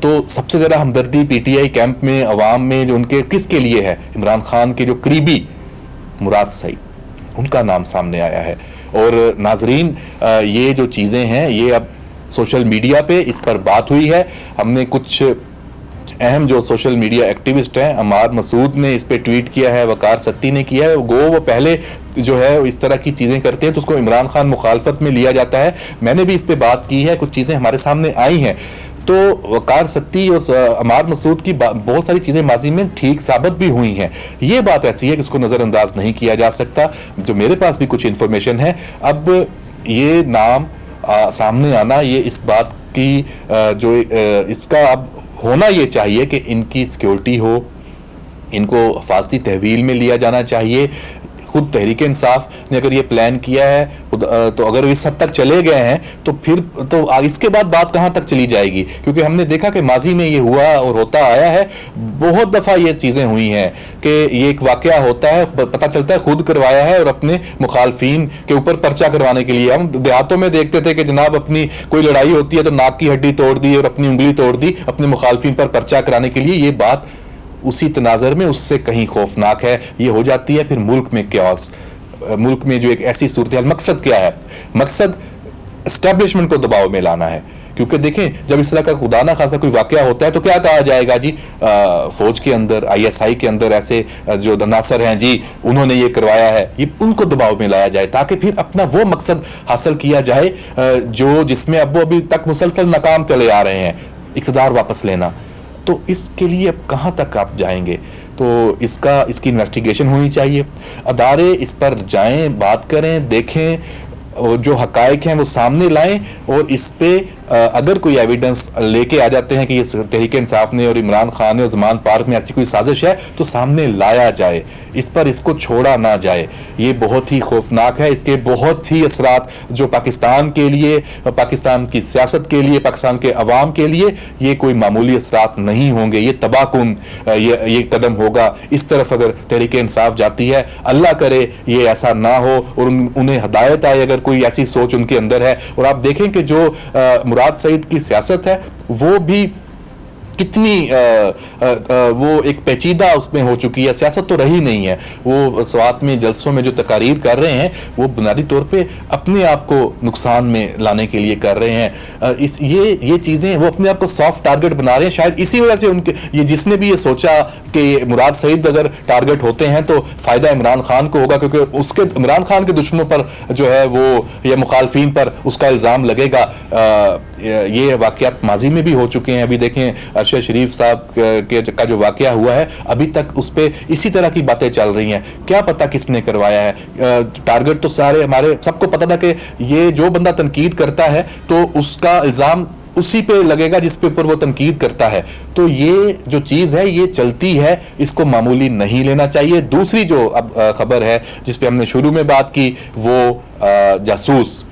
تو سب سے زیادہ ہمدردی پی ٹی آئی کیمپ میں عوام میں جو ان کے کس کے لیے ہے؟ عمران خان کے جو قریبی مراد سعید، ان کا نام سامنے آیا ہے. اور ناظرین یہ جو چیزیں ہیں یہ اب سوشل میڈیا پہ اس پر بات ہوئی ہے. ہم نے کچھ اہم جو سوشل میڈیا ایکٹیوسٹ ہیں، عمار مسعود نے اس پہ ٹویٹ کیا ہے، وقار ستی نے کیا ہے. وہ پہلے جو ہے اس طرح کی چیزیں کرتے ہیں تو اس کو عمران خان مخالفت میں لیا جاتا ہے. میں نے بھی اس پہ بات کی ہے، کچھ چیزیں ہمارے سامنے آئی ہیں. تو وقار ستی اور عمار مسعود کی بہت ساری چیزیں ماضی میں ٹھیک ثابت بھی ہوئی ہیں. یہ بات ایسی ہے کہ اس کو نظر انداز نہیں کیا جا سکتا. جو میرے پاس بھی کچھ انفارمیشن ہے، اب یہ نام سامنے آنا، یہ اس بات کی جو اس کا اب ہونا یہ چاہیے کہ ان کی سیکیورٹی ہو، ان کو حفاظتی تحویل میں لیا جانا چاہیے. خود تحریک انصاف نے اگر یہ پلان کیا ہے تو اگر اس حد تک چلے گئے ہیں تو پھر تو اس کے بعد بات کہاں تک چلی جائے گی؟ کیونکہ ہم نے دیکھا کہ ماضی میں یہ ہوا اور ہوتا آیا ہے. بہت دفعہ یہ چیزیں ہوئی ہیں کہ یہ ایک واقعہ ہوتا ہے، پتہ چلتا ہے خود کروایا ہے اور اپنے مخالفین کے اوپر پرچہ کروانے کے لیے. ہم دیہاتوں میں دیکھتے تھے کہ جناب اپنی کوئی لڑائی ہوتی ہے تو ناک کی ہڈی توڑ دی اور اپنی انگلی توڑ دی اپنے مخالفین پر پرچہ کرانے کے لیے. یہ بات اسی تناظر میں اس سے کہیں خوفناک ہے. یہ ہو جاتی ہے پھر ملک میں کیوس، ملک میں جو ایک ایسی صورتحال. مقصد کیا ہے؟ مقصد اسٹیبلشمنٹ کو دباؤ میں لانا ہے. کیونکہ دیکھیں جب اس طرح کا خدا نہ خاصا کوئی واقعہ ہوتا ہے تو کیا کہا جائے گا؟ جی فوج کے اندر، آئی ایس آئی کے اندر ایسے جو عناصر ہیں جی انہوں نے یہ کروایا ہے. یہ ان کو دباؤ میں لایا جائے تاکہ پھر اپنا وہ مقصد حاصل کیا جائے جس میں اب وہ ابھی تک مسلسل ناکام چلے آ رہے ہیں، اقتدار واپس لینا. تو اس کے لیے اب کہاں تک آپ جائیں گے؟ تو اس کی انویسٹیگیشن ہونی چاہیے. ادارے اس پر جائیں، بات کریں، دیکھیں، جو حقائق ہیں وہ سامنے لائیں اور اس پہ اگر کوئی ایویڈنس لے کے آ جاتے ہیں کہ یہ تحریک انصاف نے اور عمران خان نے اور زمان پارک میں ایسی کوئی سازش ہے تو سامنے لایا جائے. اس کو چھوڑا نہ جائے. یہ بہت ہی خوفناک ہے. اس کے بہت ہی اثرات جو پاکستان کے لیے، پاکستان کی سیاست کے لیے، پاکستان کے عوام کے لیے یہ کوئی معمولی اثرات نہیں ہوں گے. یہ تباہ کن یہ قدم ہوگا اس طرف اگر تحریک انصاف جاتی ہے. اللہ کرے یہ ایسا نہ ہو اور انہیں ہدایت آئے اگر کوئی ایسی سوچ ان کے اندر ہے. اور آپ دیکھیں کہ جو مراد سعید کی سیاست ہے وہ بھی کتنی وہ ایک پیچیدہ اس میں ہو چکی ہے. سیاست تو رہی نہیں ہے. وہ سوات میں جلسوں میں جو تقاریر کر رہے ہیں وہ بنیادی طور پہ اپنے آپ کو نقصان میں لانے کے لیے کر رہے ہیں. یہ چیزیں وہ اپنے آپ کو سافٹ ٹارگٹ بنا رہے ہیں. شاید اسی وجہ سے یہ جس نے بھی یہ سوچا کہ مراد سعید اگر ٹارگٹ ہوتے ہیں تو فائدہ عمران خان کو ہوگا کیونکہ اس کے عمران خان کے دشمنوں پر جو ہے وہ یا مخالفین پر اس کا الزام لگے گا. یہ واقعات ماضی میں بھی ہو چکے ہیں. ابھی دیکھیں ارشد شریف صاحب کا جو واقعہ ہوا ہے ابھی تک اس پہ اسی طرح کی باتیں چل رہی ہیں. کیا پتا کس نے کروایا ہے؟ ٹارگٹ تو سارے ہمارے سب کو پتا تھا کہ یہ جو بندہ تنقید کرتا ہے تو اس کا الزام اسی پہ لگے گا جس پہ اوپر وہ تنقید کرتا ہے. تو یہ جو چیز ہے یہ چلتی ہے، اس کو معمولی نہیں لینا چاہیے. دوسری جو اب خبر ہے جس پہ ہم نے شروع میں بات کی وہ جاسوس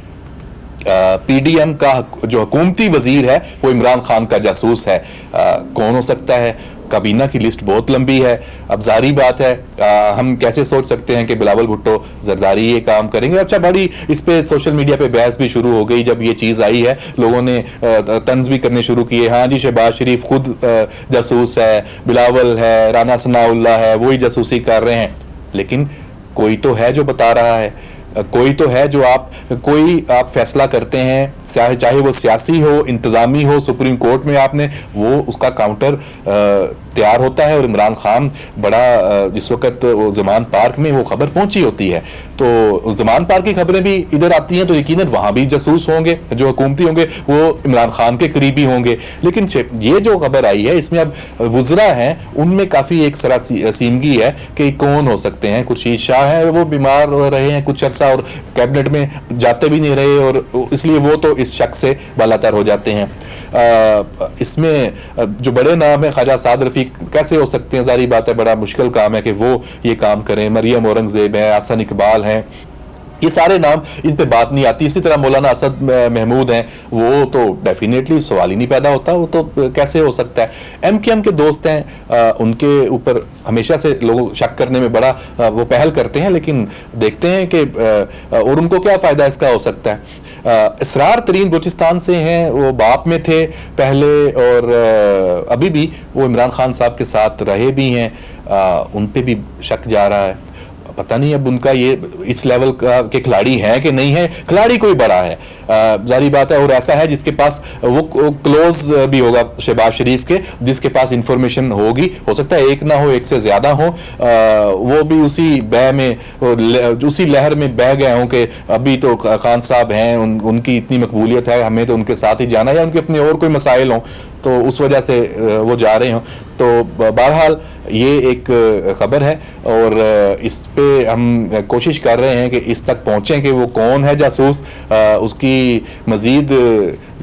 پی ڈی ایم کا جو حکومتی وزیر ہے وہ عمران خان کا جاسوس ہے. کون ہو سکتا ہے؟ کابینہ کی لسٹ بہت لمبی ہے. اب ظاہری بات ہے ہم کیسے سوچ سکتے ہیں کہ بلاول بھٹو زرداری یہ کام کریں گے. اچھا بڑی اس پہ سوشل میڈیا پہ بحث بھی شروع ہو گئی جب یہ چیز آئی ہے. لوگوں نے طنز بھی کرنے شروع کیے. ہاں جی شہباز شریف خود جاسوس ہے، بلاول ہے، رانا ثناء اللہ ہے، وہی جاسوسی کر رہے ہیں. لیکن کوئی تو ہے جو بتا رہا ہے، کوئی تو ہے جو کوئی آپ فیصلہ کرتے ہیں چاہے وہ سیاسی ہو، انتظامی ہو، سپریم کورٹ میں آپ نے وہ اس کا کاؤنٹر تیار ہوتا ہے. اور عمران خان بڑا جس وقت زمان پارک میں وہ خبر پہنچی ہوتی ہے تو زمان پارک کی خبریں بھی ادھر آتی ہیں تو یقیناً وہاں بھی جاسوس ہوں گے، جو حکومتی ہوں گے وہ عمران خان کے قریبی ہوں گے. لیکن یہ جو خبر آئی ہے اس میں اب وزراء ہیں ان میں کافی ایک سراسیمگی ہے کہ کون ہو سکتے ہیں. خورشید شاہ ہیں وہ بیمار رہے ہیں کچھ عرصہ اور کیبنٹ میں جاتے بھی نہیں رہے اور اس لیے وہ تو اس شخص سے بالاتر ہو جاتے ہیں. اس میں جو بڑے نام ہیں خواجہ سعد رفیق کیسے ہو سکتے ہیں؟ ظاہری بات ہے بڑا مشکل کام ہے کہ وہ یہ کام کریں. مریم اورنگزیب ہیں، حسن اقبال ہیں، یہ سارے نام ان پہ بات نہیں آتی. اسی طرح مولانا اسد محمود ہیں, وہ تو ڈیفینیٹلی سوال ہی نہیں پیدا ہوتا, وہ تو کیسے ہو سکتا ہے. ایم کیو ایم کے دوست ہیں, ان کے اوپر ہمیشہ سے لوگ شک کرنے میں بڑا وہ پہل کرتے ہیں, لیکن دیکھتے ہیں کہ اور ان کو کیا فائدہ اس کا ہو سکتا ہے. اسرار ترین بلوچستان سے ہیں, وہ باپ میں تھے پہلے اور ابھی بھی وہ عمران خان صاحب کے ساتھ رہے بھی ہیں, ان پہ بھی شک جا رہا ہے. پتہ نہیں اب ان کا یہ اس لیول کے کھلاڑی ہیں کہ نہیں ہے. کھلاڑی کوئی بڑا ہے ظاہری بات ہے, اور ایسا ہے جس کے پاس وہ کلوز بھی ہوگا شہباز شریف کے, جس کے پاس انفارمیشن ہوگی, ہو سکتا ہے ایک نہ ہو, ایک سے زیادہ ہو, وہ بھی اسی بہ میں اسی لہر میں بہ گئے ہوں کہ ابھی تو خان صاحب ہیں, ان کی اتنی مقبولیت ہے, ہمیں تو ان کے ساتھ ہی جانا ہے, یا ان کے اپنے اور کوئی مسائل ہوں تو اس وجہ سے وہ جا رہے ہوں. تو بہرحال یہ ایک خبر ہے اور اس پہ ہم کوشش کر رہے ہیں کہ اس تک پہنچیں کہ وہ کون ہے جاسوس. اس کی مزید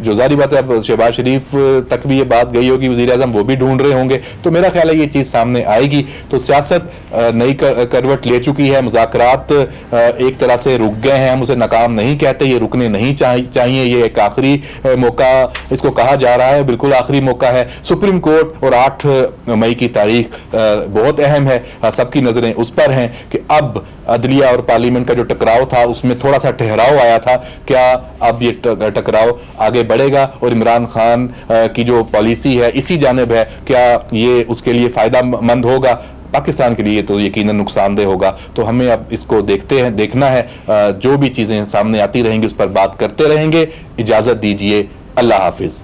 جو ظاہری بات ہے, اب شہباز شریف تک بھی یہ بات گئی ہوگی, وزیر اعظم وہ بھی ڈھونڈ رہے ہوں گے, تو میرا خیال ہے یہ چیز سامنے آئے گی. تو سیاست نئی کروٹ لے چکی ہے, مذاکرات ایک طرح سے رک گئے ہیں, ہم اسے ناکام نہیں کہتے, یہ رکنے نہیں چاہیے, یہ ایک آخری موقع اس کو کہا جا رہا ہے, بالکل آخری موقع ہے. سپریم کورٹ اور 8 مئی کی تاریخ بہت اہم ہے, سب کی نظریں اس پر ہیں کہ اب عدلیہ اور پارلیمنٹ کا جو ٹکراؤ تھا اس میں تھوڑا سا ٹھہراؤ آیا تھا, کیا اب یہ ٹکراؤ آگے بڑھے گا اور عمران خان کی جو پالیسی ہے اسی جانب ہے, کیا یہ اس کے لیے فائدہ مند ہوگا؟ پاکستان کے لیے تو یقیناً نقصان دہ ہوگا. تو ہمیں اب اس کو دیکھنا ہے, جو بھی چیزیں سامنے آتی رہیں گی اس پر بات کرتے رہیں گے. اجازت دیجیے, اللہ حافظ.